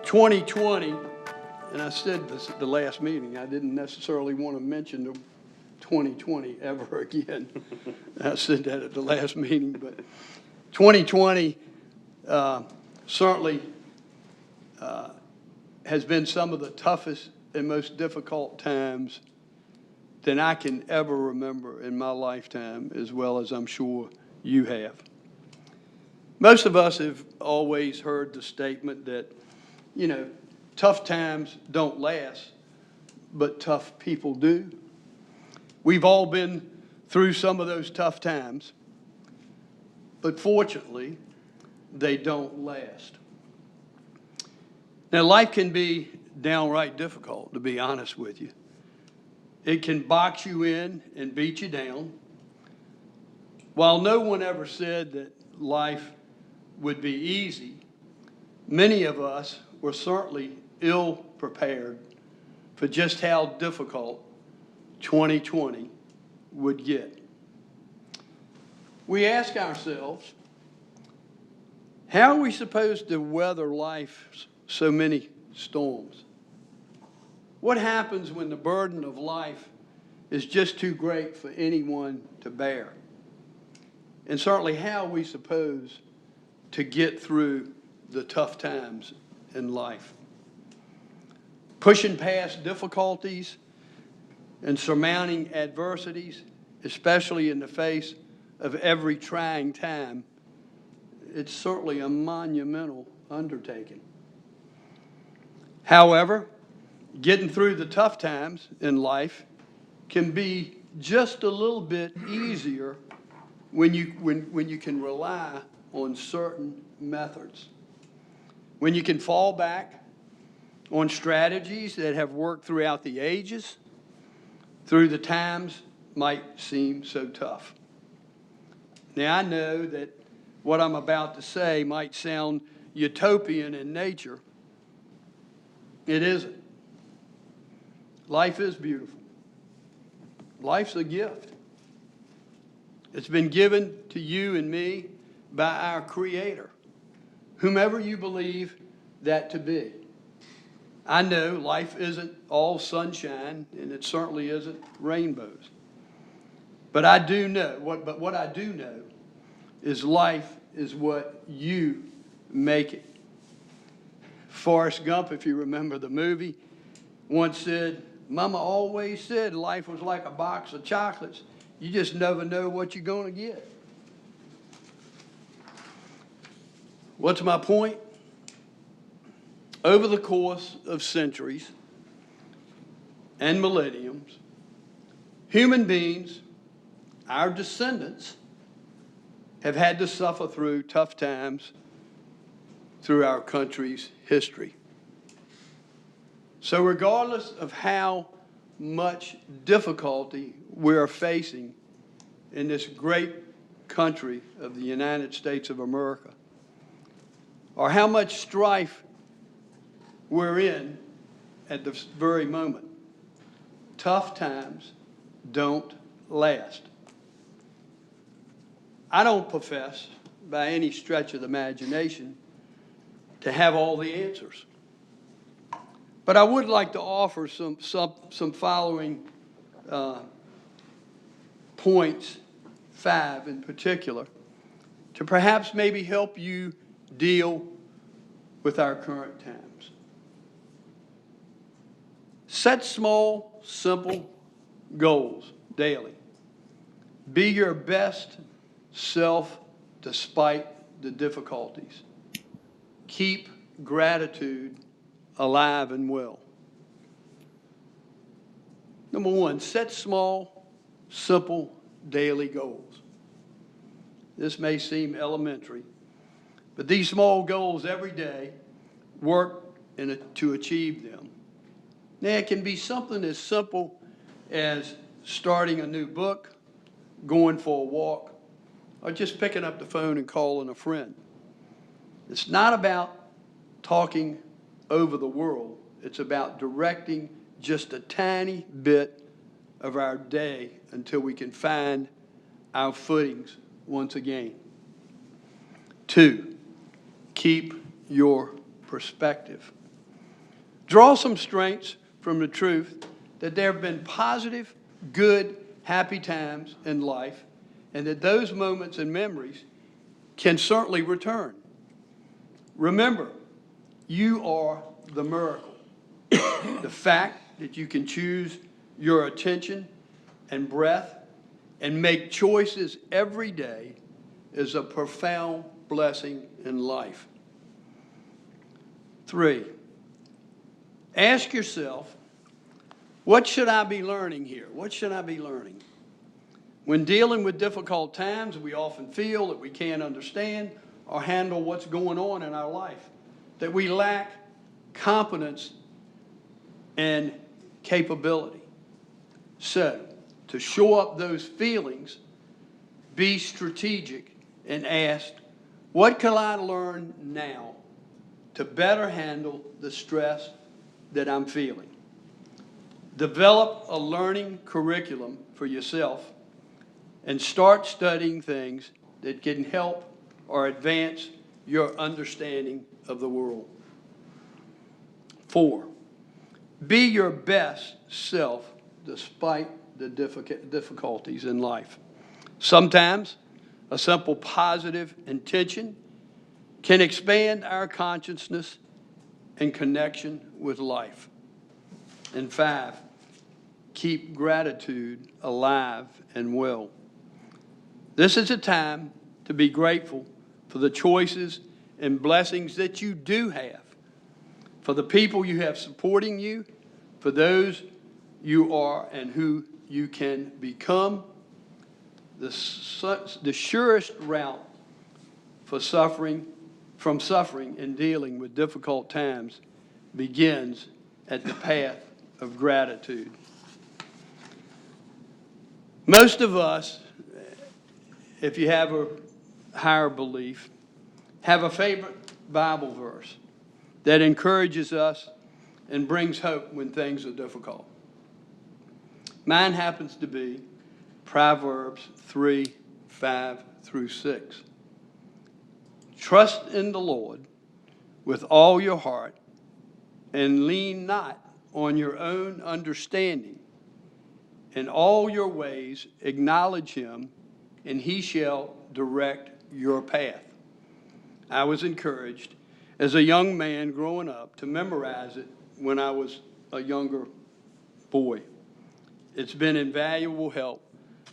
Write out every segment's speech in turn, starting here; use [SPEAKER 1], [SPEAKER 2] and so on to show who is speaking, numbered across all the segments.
[SPEAKER 1] 2020, and I said this at the last meeting, I didn't necessarily want to mention the 2020 ever again. I said that at the last meeting, but 2020 certainly has been some of the toughest and most difficult times than I can ever remember in my lifetime, as well as I'm sure you have. Most of us have always heard the statement that, you know, tough times don't last, but tough people do. We've all been through some of those tough times, but fortunately, they don't last. Now, life can be downright difficult, to be honest with you. It can box you in and beat you down. While no one ever said that life would be easy, many of us were certainly ill prepared for just how difficult 2020 would get. We ask ourselves, how are we supposed to weather life's so many storms? What happens when the burden of life is just too great for anyone to bear? And certainly, how are we supposed to get through the tough times in life? Pushing past difficulties and surmounting adversities, especially in the face of every trying time, it's certainly a monumental undertaking. However, getting through the tough times in life can be just a little bit easier when you can rely on certain methods. When you can fall back on strategies that have worked throughout the ages, through the times might seem so tough. Now, I know that what I'm about to say might sound utopian in nature. It isn't. Life is beautiful. Life's a gift. It's been given to you and me by our Creator, whomever you believe that to be. I know life isn't all sunshine, and it certainly isn't rainbows. But I do know, what I do know is life is what you make it. Forrest Gump, if you remember the movie, once said, "Mama always said life was like a box of chocolates. You just never know what you're going to get." What's my point? Over the course of centuries and millenniums, human beings, our descendants, have had to suffer through tough times through our country's history. So regardless of how much difficulty we're facing in this great country of the United States of America, or how much strife we're in at this very moment, tough times don't last. I don't profess, by any stretch of the imagination, to have all the answers. But I would like to offer some following points, 5 in particular, to perhaps maybe help you deal with our current times. Set small, simple goals daily. Be your best self despite the difficulties. Keep gratitude alive and well. Number 1, set small, simple, daily goals. This may seem elementary, but these small goals every day work to achieve them. Now, it can be something as simple as starting a new book, going for a walk, or just picking up the phone and calling a friend. It's not about talking over the world. It's about directing just a tiny bit of our day until we can find our footings once again. 2, keep your perspective. Draw some strengths from the truth that there have been positive, good, happy times in life, and that those moments and memories can certainly return. Remember, you are the miracle. The fact that you can choose your attention and breath and make choices every day is a profound blessing in life. 3, ask yourself, what should I be learning here? What should I be learning? When dealing with difficult times, we often feel that we can't understand or handle what's going on in our life, that we lack competence and capability. So, to show up those feelings, be strategic and ask, what can I learn now to better handle the stress that I'm feeling? Develop a learning curriculum for yourself and start studying things that can help or advance your understanding of the world. 4, be your best self despite the difficulties in life. Sometimes a simple positive intention can expand our consciousness and connection with life. And 5, keep gratitude alive and well. This is a time to be grateful for the choices and blessings that you do have, for the people you have supporting you, for those you are and who you can become. The surest route from suffering and dealing with difficult times begins at the path of gratitude. Most of us, if you have a higher belief, have a favorite Bible verse that encourages us and brings hope when things are difficult. Mine happens to be Proverbs 3:5-6. Trust in the Lord with all your heart and lean not on your own understanding. In all your ways acknowledge him, and he shall direct your path. I was encouraged as a young man growing up to memorize it when I was a younger boy. It's been invaluable help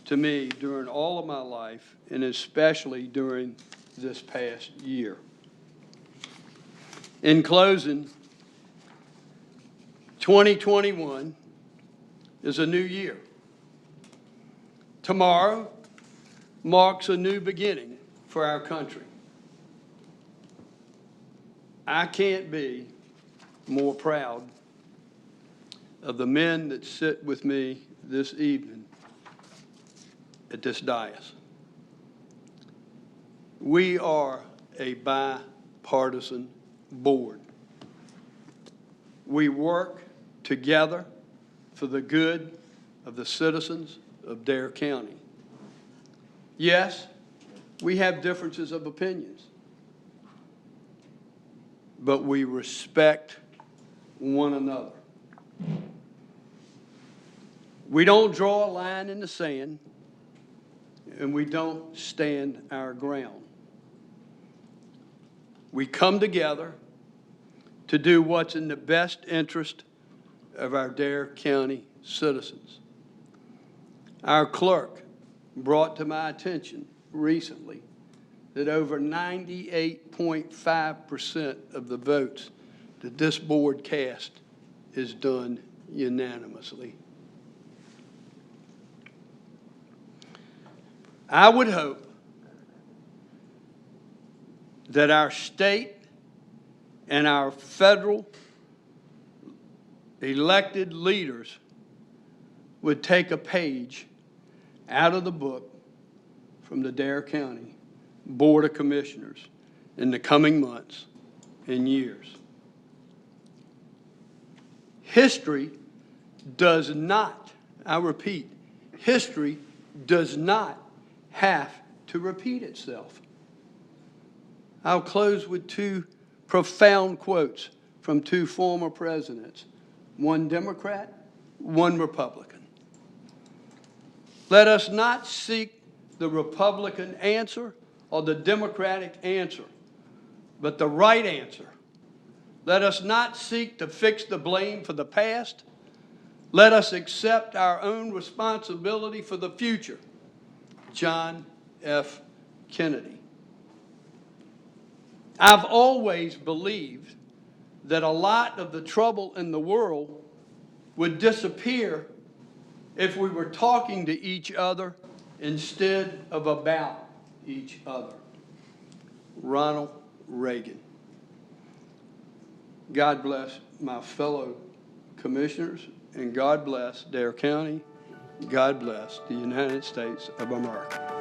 [SPEAKER 1] to me during all of my life, and especially during this past year. In closing, 2021 is a new year. Tomorrow marks a new beginning for our country. I can't be more proud of the men that sit with me this evening at this dais. We are a bipartisan board. We work together for the good of the citizens of Dare County. Yes, we have differences of opinions, but we respect one another. We don't draw a line in the sand, and we don't stand our ground. We come together to do what's in the best interest of our Dare County citizens. Our clerk brought to my attention recently that over 98.5% of the votes that this board cast is done unanimously. I would hope that our state and our federal elected leaders would take a page out of the book from the Dare County Board of Commissioners in the coming months and years. History does not, I repeat, history does not have to repeat itself. I'll close with 2 profound quotes from two former presidents, one Democrat, one Republican. Let us not seek the Republican answer or the Democratic answer, but the right answer. Let us not seek to fix the blame for the past. Let us accept our own responsibility for the future. John F. Kennedy. I've always believed that a lot of the trouble in the world would disappear if we were talking to each other instead of about each other. Ronald Reagan. God bless my fellow commissioners, and God bless Dare County. God bless the United States of America.